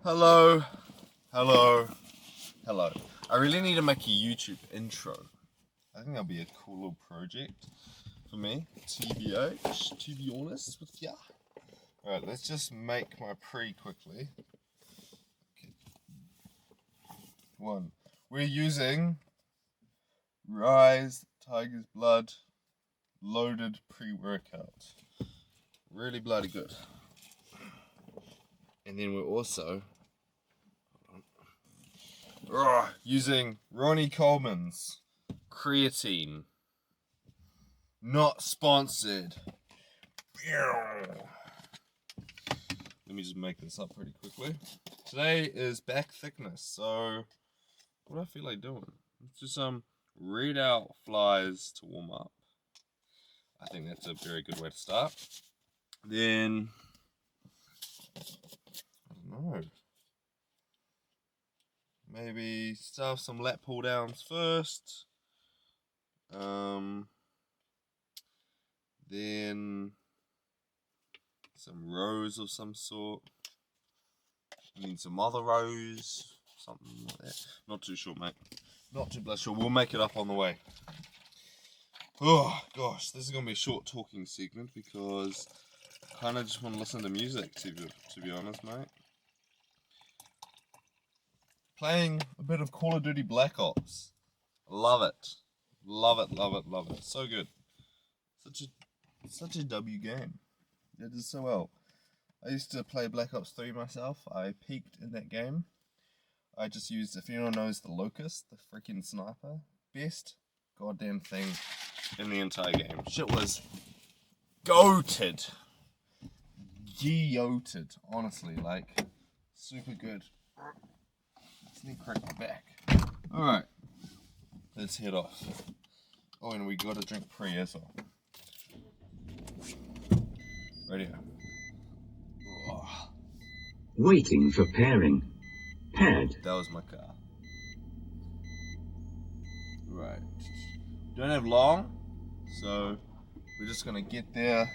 Hello. I really need to make a YouTube intro. I think that'll be a cool little project for me, TBH, to be honest with ya. Alright, let's just make my pre quickly. Okay. 1. We're using Rise Tiger's Blood loaded pre-workout. Really bloody good. And then we're also using Ronnie Coleman's creatine. Not sponsored. Let me just make this up pretty quickly. Today is back thickness, so what do I feel like doing? Let's just read out flies to warm up. I think that's a very good way to start. Then I don't know. Maybe start some lat pull downs first. Then some rows of some sort. I mean some other rows. Something like that. Not too sure, mate. Not too bloody sure. We'll make it up on the way. Oh gosh, this is gonna be a short talking segment because I kinda just wanna listen to music to be honest, mate. Playing a bit of Call of Duty Black Ops. Love it. Love it. So good. Such a W game. It did so well. I used to play Black Ops 3 myself. I peaked in that game. I just used, if anyone knows the Locust, the freaking sniper, best goddamn thing in the entire game. Shit was goated. Geoted, honestly, like, super good. Let me crack my back. Alright, let's head off. Oh, and we gotta drink pre as well. Radio. Oh. Waiting for pairing. Paired. That was my car. Right. Don't have long, so we're just gonna get there,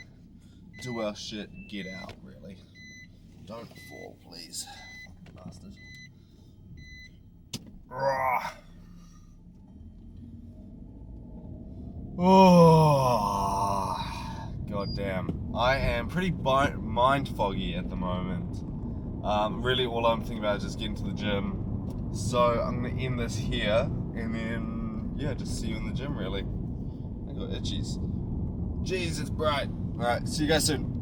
do our shit, get out, really. Don't fall, please. Fucking bastard. Oh, goddamn. I am pretty mind foggy at the moment. Really all I'm thinking about is just getting to the gym. So I'm gonna end this here and then, yeah, just see you in the gym really. I got itchies. Jeez, it's bright. Alright, see you guys soon.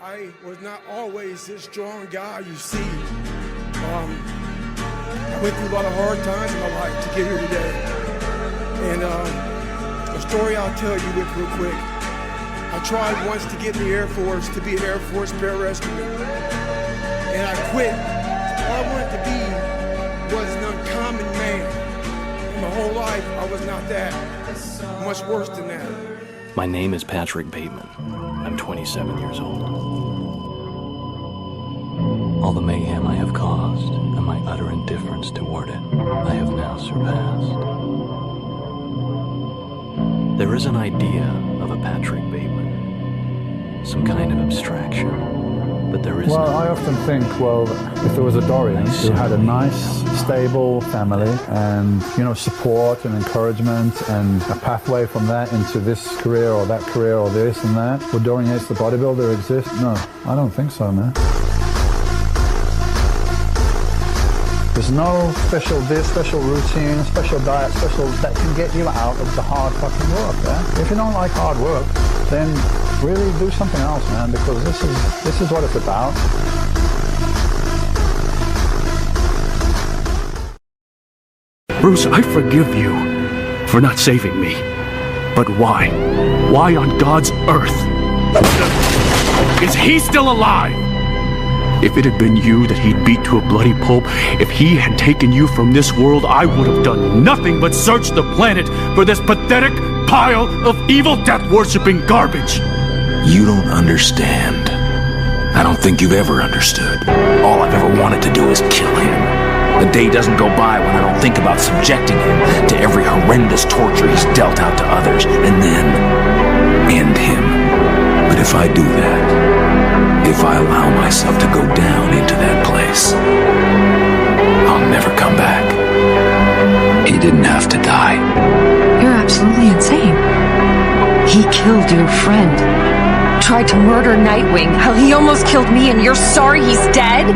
I was not always this strong guy, you see. I went through a lot of hard times in my life to get here today. And a story I'll tell you real quick. I tried once to get in the Air Force, to be an Air Force pararescuer. And I quit. All I wanted to be was an uncommon man. And my whole life, I was not that. Much worse than that. My name is Patrick Bateman. I'm 27 years old. All the mayhem I have caused and my utter indifference toward it, I have now surpassed. There is an idea of a Patrick Bateman, some kind of abstraction, but there is Well, I often think, well, if there was a Dorian who had a nice, stable family and, support and encouragement and a pathway from that into this career or that career or this and that, would Dorian Yates the bodybuilder exist? No, I don't think so, man. There's no special this, special routine, special diet, special that can get you out of the hard fucking work, man. If you don't like hard work, then really do something else, man, because this is what it's about. Bruce, I forgive you for not saving me. But why? Why on God's earth is he still alive? If it had been you that he'd beat to a bloody pulp, if he had taken you from this world, I would have done nothing but search the planet for this pathetic pile of evil death-worshipping garbage. You don't understand. I don't think you've ever understood. All I've ever wanted to do is kill him. A day doesn't go by when I don't think about subjecting him to every horrendous torture he's dealt out to others, and then end him. But if I do that, if if I allow myself to go down into that place, I'll never come back. He didn't have to die. You're absolutely insane. He killed your friend. Tried to murder Nightwing. Hell, he almost killed me, and you're sorry he's dead?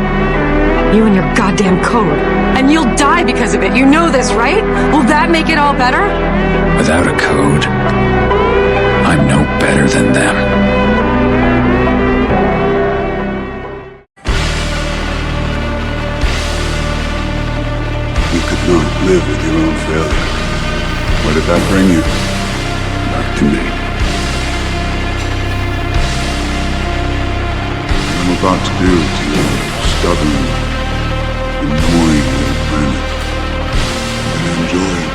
You and your goddamn code. And you'll die because of it. You know this, right? Will that make it all better? Without a code, I'm no better than them. You could not live with your own failure. Where did that bring you? Back to me. What I'm about to do to your stubborn, annoying little planet. And enjoy it.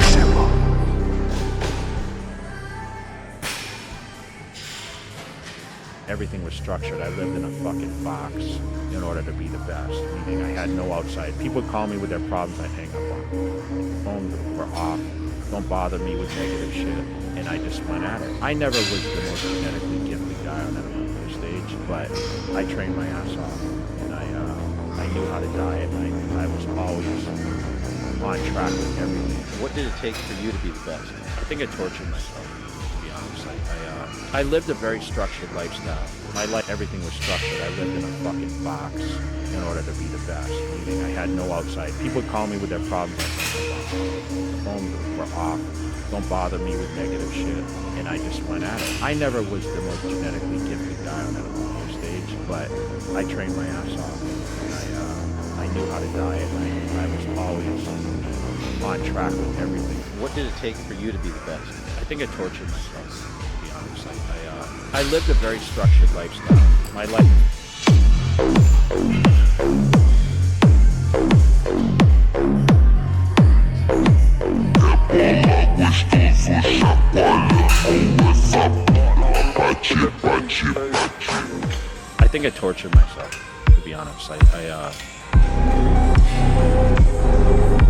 Simple. Everything was structured. I lived in a fucking box in order to be the best. Meaning I had no outside. People would call me with their problems, I'd hang up on them. Phones were off. Don't bother me with negative shit. And I just went at it. I never was the most genetically gifted guy on that stage, but I trained my ass off. And I knew how to diet. I was always on track with everything. What did it take for you to be the best? I think I tortured myself. I lived a very structured lifestyle. My life, everything was structured. I lived in a fucking box in order to be the best. Meaning I had no outside. People would call me with their problems. The phones were off. Don't bother me with negative shit. And I just went at it. I never was the most genetically gifted guy on that stage, but I trained my ass off. And I knew how to diet. I was always on track with everything. What did it take for you to be the best? I think I tortured myself. I lived a very structured lifestyle. My life. I think I tortured myself, to be honest.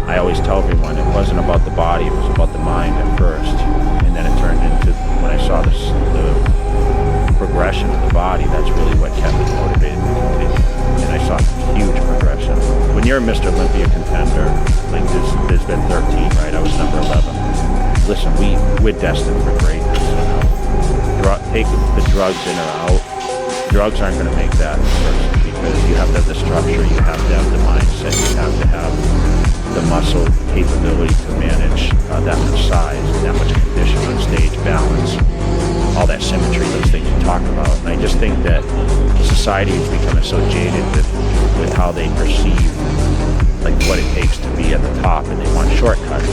I always tell everyone it wasn't about the body, it was about the mind at first. And then it turned into, when I saw the progression of the body, that's really what kept me motivated to continue. And I saw huge progression. When you're a Mr. Olympia contender, like there's been 13, right? I was number 11. Listen, we're destined for greatness. You know? Take the drugs in or out. Drugs aren't going to make that person, because you have to have the structure, you have to have the mindset, you have to have the muscle capability to manage that much size, that much condition on stage, balance, all that symmetry, those things you talk about. And I just think that society is becoming so jaded with how they perceive like what it takes to be at the top, and they want shortcuts.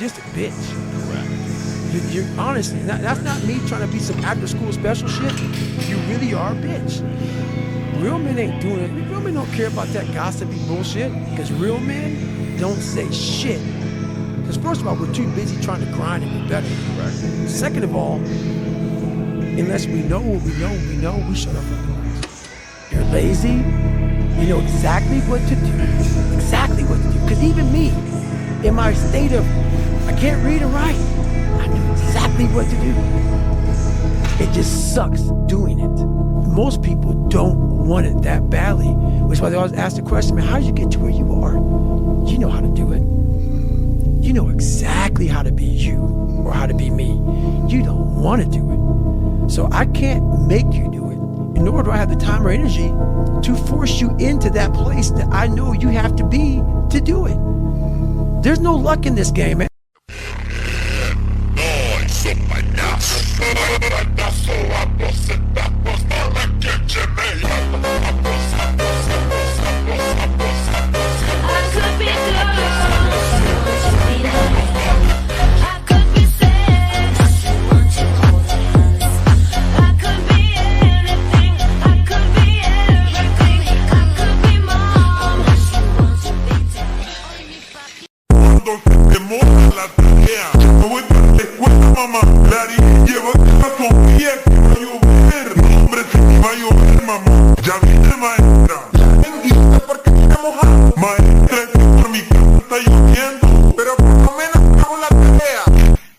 Just a bitch. You're honestly, that's not me trying to be some after school special shit. You really are a bitch. Real men ain't doing it. Real men don't care about that gossipy bullshit, because real men don't say shit. Because first of all, we're too busy trying to grind and get better. Right. Second of all, unless we know what we know, we shut our fucking mouths. You're lazy. You know exactly what to do. Exactly what to do. Because even me, in my state of I can't read and write, I knew exactly what to do. It just sucks doing it. Most people don't want it that badly, which is why they always ask the question, man, how did you get to where you are? You know how to do it. You know exactly how to be you or how to be me. You don't want to do it. So I can't make you do it, nor do I have the time or energy to force you into that place that I know you have to be to do it. There's no luck in this game, man. Mama, daddy. dije, llévate a Sofía que va a llover. Hombre, si va a llover, mamá. Ya vine, maestra. ¿Entiendes por qué me mojado? Maestra, es que por mi casa está lloviendo. Pero por lo menos hago la tarea.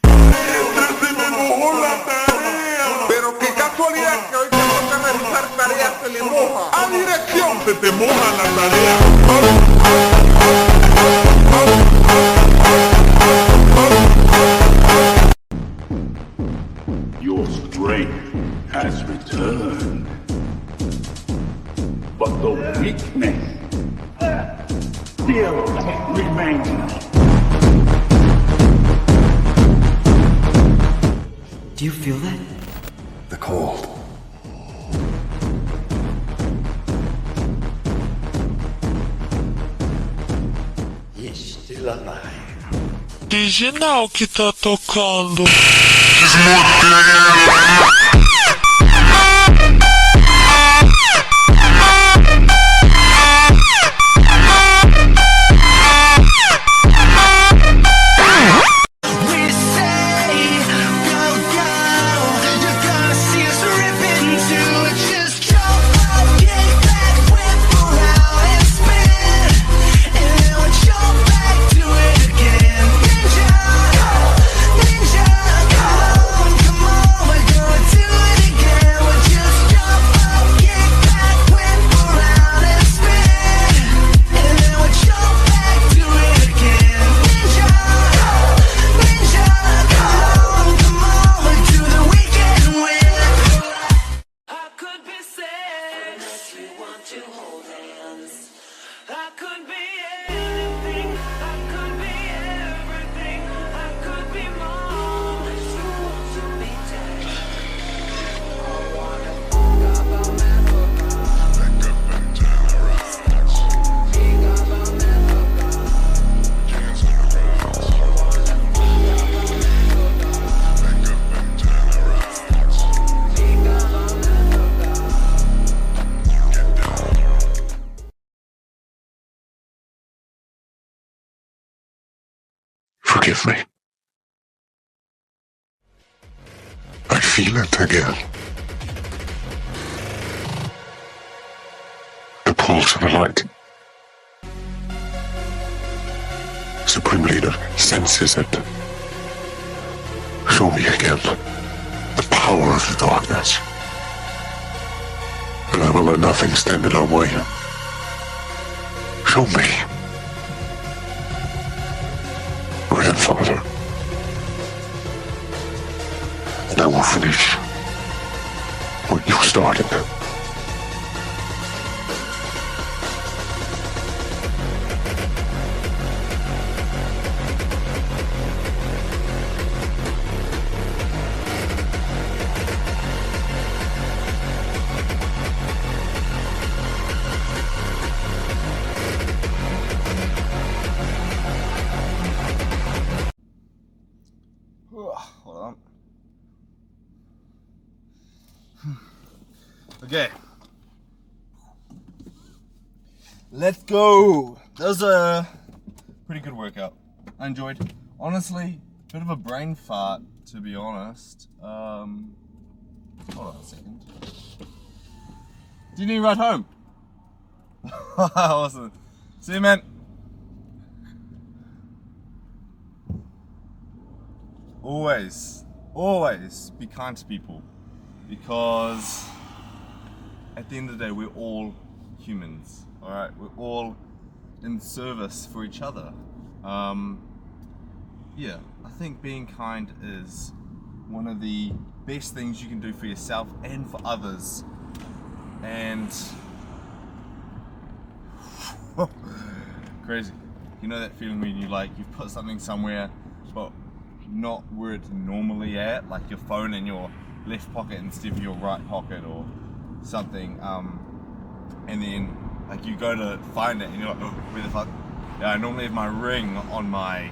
Maestra, se me mojó la tarea. Pero qué casualidad que hoy tengo que realizar tareas se le moja. A dirección se te moja la tarea. Your strength has returned, but the weakness still remains. Do you feel that? The cold. He's still alive. Original que tá tocando. Forgive me. I feel it again. The pull to the light. Supreme Leader senses it. Show me again the power of the darkness. And I will let nothing stand in our way. Show me. Grandfather. And I will finish what you started. Hold on. Okay. Let's go. That was a pretty good workout. I enjoyed. Honestly, bit of a brain fart, to be honest. Hold on a second. Do you need a ride home? Awesome. See you, man. Always be kind to people, because at the end of the day we're all humans, alright? We're all in service for each other. Yeah, I think being kind is one of the best things you can do for yourself and for others. And crazy. You know that feeling when you've put something somewhere but not where it's normally at, like your phone in your left pocket instead of your right pocket or something, and then you go to find it and you're like, oh, where the fuck? Yeah, I normally have my ring on my,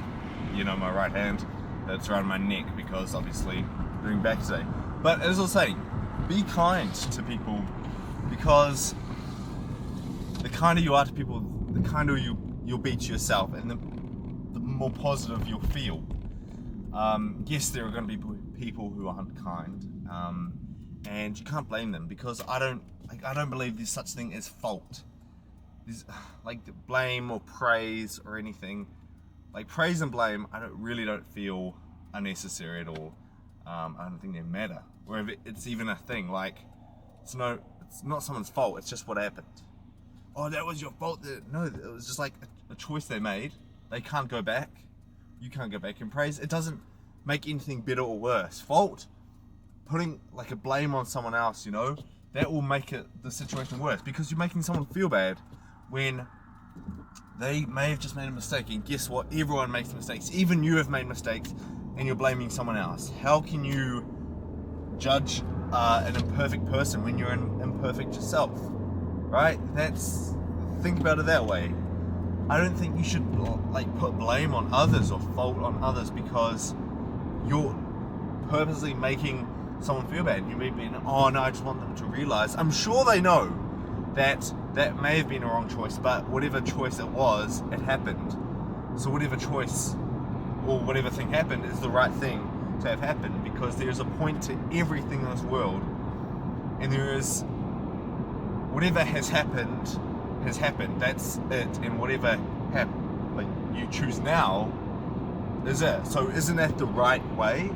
my right hand that's around my neck, because obviously doing back today. But as I was saying, be kind to people, because the kinder you are to people, the kinder you'll be to yourself, and the more positive you'll feel. Yes, there are going to be people who aren't kind, and you can't blame them, because I don't believe there's such thing as fault. There's like blame or praise or anything. Like praise and blame, I really don't feel unnecessary at all. I don't think they matter. Or if it's even a thing, like it's not someone's fault. It's just what happened. Oh, that was your fault. No, it was just like a choice they made. They can't go back. You can't go back and praise. It doesn't make anything better or worse. Fault, putting like a blame on someone else, that will make the situation worse, because you're making someone feel bad when they may have just made a mistake. And guess what? Everyone makes mistakes. Even you have made mistakes, and you're blaming someone else. How can you judge an imperfect person when you're imperfect yourself? Right? Think about it that way. I don't think you should like put blame on others or fault on others because you're purposely making someone feel bad. You may be, oh no, I just want them to realize. I'm sure they know that may have been a wrong choice, but whatever choice it was, it happened. So whatever choice or whatever thing happened is the right thing to have happened, because there's a point to everything in this world, and there is whatever has happened. That's it, and whatever like you choose now is it. So isn't that the right way?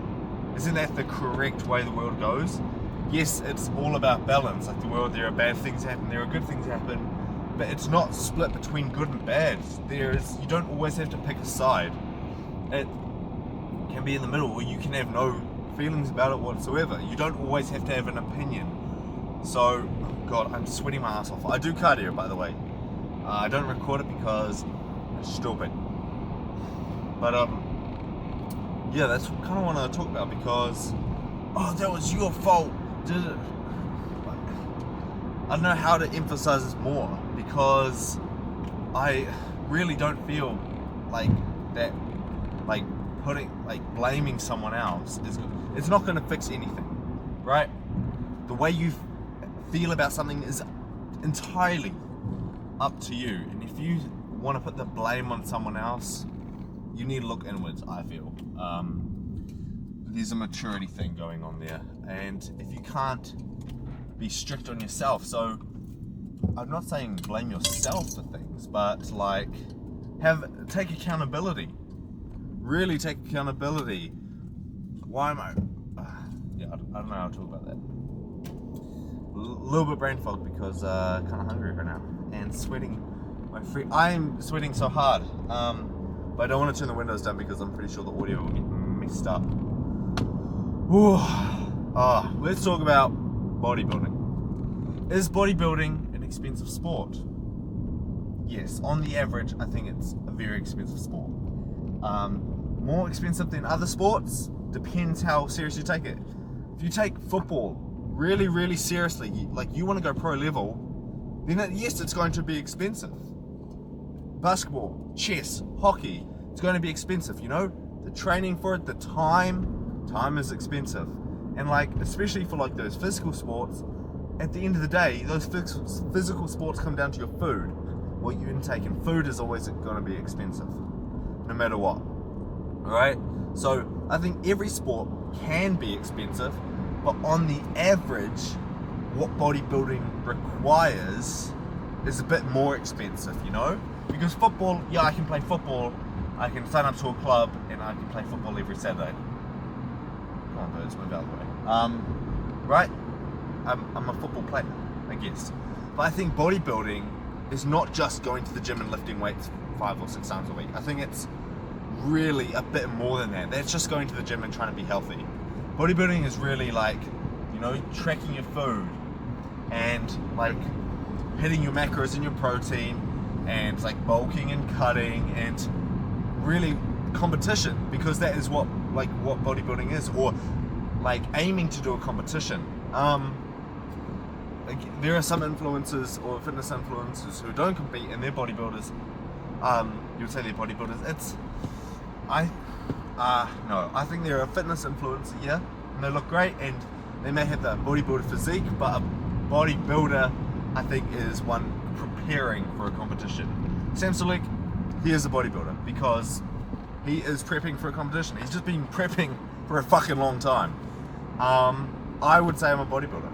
Isn't that the correct way the world goes? Yes, it's all about balance. Like the world, there are bad things happen, there are good things happen, but it's not split between good and bad. You don't always have to pick a side. It can be in the middle, or you can have no feelings about it whatsoever. You don't always have to have an opinion. So, God, I'm sweating my ass off. I do cardio, by the way. I don't record it because it's stupid. But yeah, that's kind of what I want to talk about, because that was your fault. Did it? I don't know how to emphasize this more, because I really don't feel like that. Like blaming someone else it's not going to fix anything, right? The way you feel about something is entirely up to you, and if you want to put the blame on someone else, you need to look inwards. I feel there's a maturity thing going on there, and if you can't be strict on yourself, so I'm not saying blame yourself for things, but like take accountability. Really take accountability. Why am I don't know how to talk about that. A little bit brain fog because kind of hungry right now and sweating. I'm sweating so hard, but I don't want to turn the windows down because I'm pretty sure the audio will get messed up. Let's talk about bodybuilding. Is bodybuilding an expensive sport? Yes, on the average, I think it's a very expensive sport. More expensive than other sports, depends how serious you take it. If you take football really, really seriously, like you want to go pro level, then yes, it's going to be expensive. Basketball, chess, hockey, it's going to be expensive, the training for it, the time is expensive. And like, especially for like those physical sports, at the end of the day, those physical sports come down to your food, what you intake, and food is always going to be expensive, no matter what. Alright, so I think every sport can be expensive, but on the average, what bodybuilding requires is a bit more expensive, because football, yeah, I can play football, I can sign up to a club, and I can play football every Saturday. Come on, birds, move out of the way. Right? I'm a football player, I guess. But I think bodybuilding is not just going to the gym and lifting weights 5 or 6 times a week. I think it's really a bit more than that. That's just going to the gym and trying to be healthy. Bodybuilding is really like, tracking your food and like hitting your macros and your protein and like bulking and cutting and really competition, because that is what bodybuilding is, or like aiming to do a competition. Like there are some influencers or fitness influencers who don't compete and they're bodybuilders. You would say they're bodybuilders. I think they're a fitness influencer, yeah, and they look great and they may have the bodybuilder physique, but a bodybuilder, I think, is one preparing for a competition. Aestheticelek, he is a bodybuilder because he is prepping for a competition. He's just been prepping for a fucking long time. I would say I'm a bodybuilder.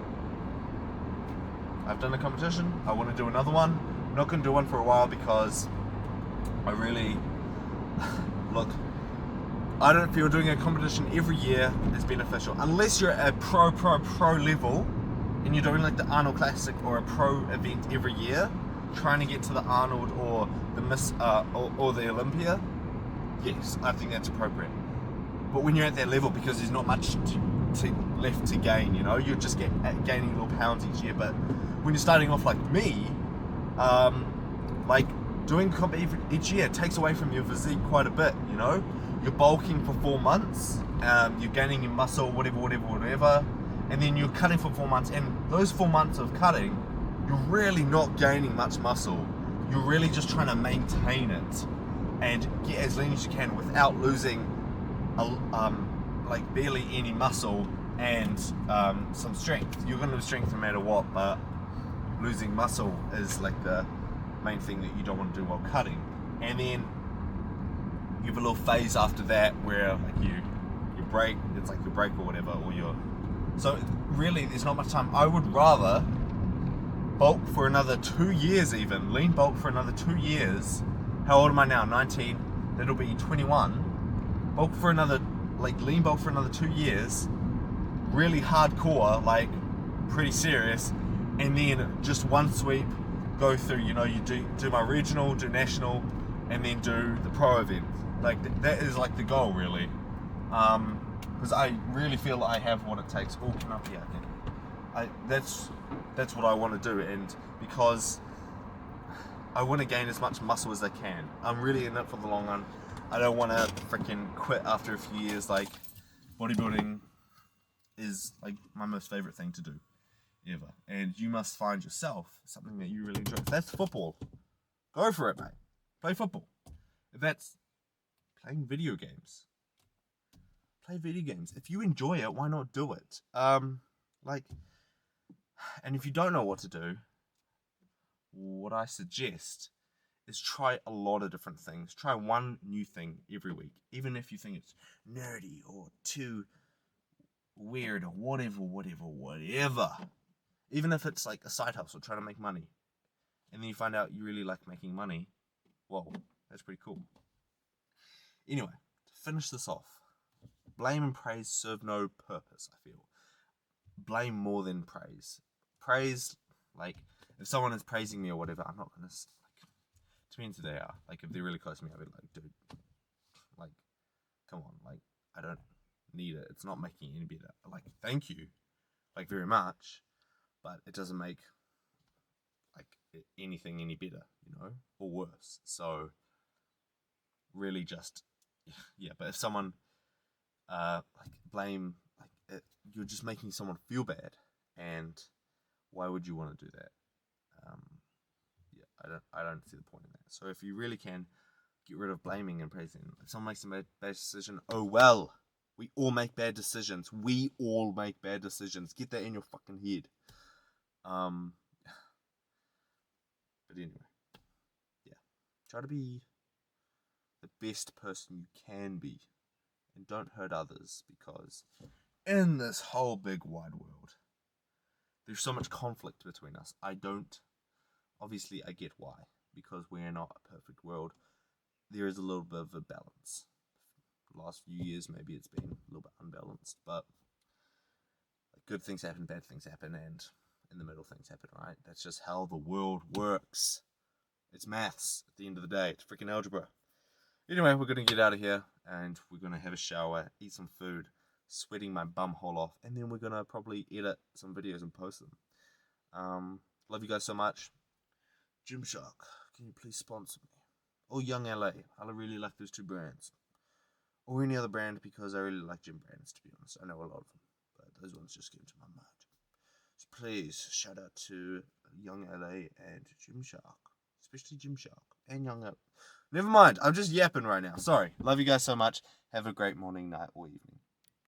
I've done a competition. I want to do another one. I'm not going to do one for a while because I really look. I don't feel doing a competition every year is beneficial unless you're at a pro level and you're doing like the Arnold Classic or a pro event every year, trying to get to the Arnold or the Miss or the Olympia. Yes, I think that's appropriate. But when you're at that level, because there's not much left to gain, you know, you're just gaining little pounds each year. But when you're starting off like me, like doing comp each year takes away from your physique quite a bit, you know. You're bulking for 4 months, you're gaining your muscle, whatever, and then you're cutting for 4 months, and those 4 months of cutting, you're really not gaining much muscle. You're really just trying to maintain it and get as lean as you can without losing like barely any muscle and some strength. You're going to lose strength no matter what, but losing muscle is like the main thing that you don't want to do while cutting. And then you have a little phase after that where like you break, it's like your break or whatever, or your, so really there's not much time. I would rather bulk for another 2 years, even lean bulk for another 2 years. How old am I now? 19. That'll be 21. Bulk for another, like lean bulk for another 2 years, really hardcore, like pretty serious, and then just one sweep, go through, you know, you do my regional, do national, and then do the pro event. Like that is like the goal, really, because I really feel I have what it takes. Oh, can up here, I think. That's what I want to do, and because I want to gain as much muscle as I can. I'm really in it for the long run. I don't want to freaking quit after a few years. Like bodybuilding is like my most favorite thing to do ever, and you must find yourself something that you really enjoy. If that's football, go for it, mate. Play football. If that's playing video games, play video games. If you enjoy it, why not do it? Like, and if you don't know what to do, what I suggest is try a lot of different things. Try one new thing every week, even if you think it's nerdy or too weird or whatever. Even if it's like a side hustle, trying to make money, and then you find out you really like making money. Whoa, that's pretty cool. Anyway, to finish this off, blame and praise serve no purpose, I feel. Blame more than praise. Praise, like, if someone is praising me or whatever, I'm not gonna, like, depends who they are. Like, if they're really close to me, I'll be like, dude, like, come on, like, I don't need it. It's not making it any better. Like, thank you, like, very much, but it doesn't make, like, anything any better, you know, or worse. So, really just, yeah, but if someone, like, blame, like, you're just making someone feel bad, and why would you want to do that? Yeah, I don't see the point in that. So if you really can, get rid of blaming and praising. If someone makes a bad decision, oh well. We all make bad decisions. We all make bad decisions. Get that in your fucking head. But anyway, yeah. Try to be the best person you can be, and don't hurt others, because in this whole big wide world, there's so much conflict between us. Obviously I get why, because we're not a perfect world. There is a little bit of a balance. The last few years, maybe it's been a little bit unbalanced, but good things happen, bad things happen, and in the middle things happen, right? That's just how the world works. It's maths at the end of the day. It's freaking algebra. Anyway, we're going to get out of here, and we're going to have a shower, eat some food, sweating my bum hole off, and then we're going to probably edit some videos and post them. Love you guys so much. Gymshark, can you please sponsor me? Or Young LA. I really like those two brands. Or any other brand, because I really like gym brands, to be honest. I know a lot of them, but those ones just came to my mind. So please, shout out to Young LA and Gymshark. Especially Gymshark and Young LA. Never mind, I'm just yapping right now. Sorry. Love you guys so much. Have a great morning, night, or evening.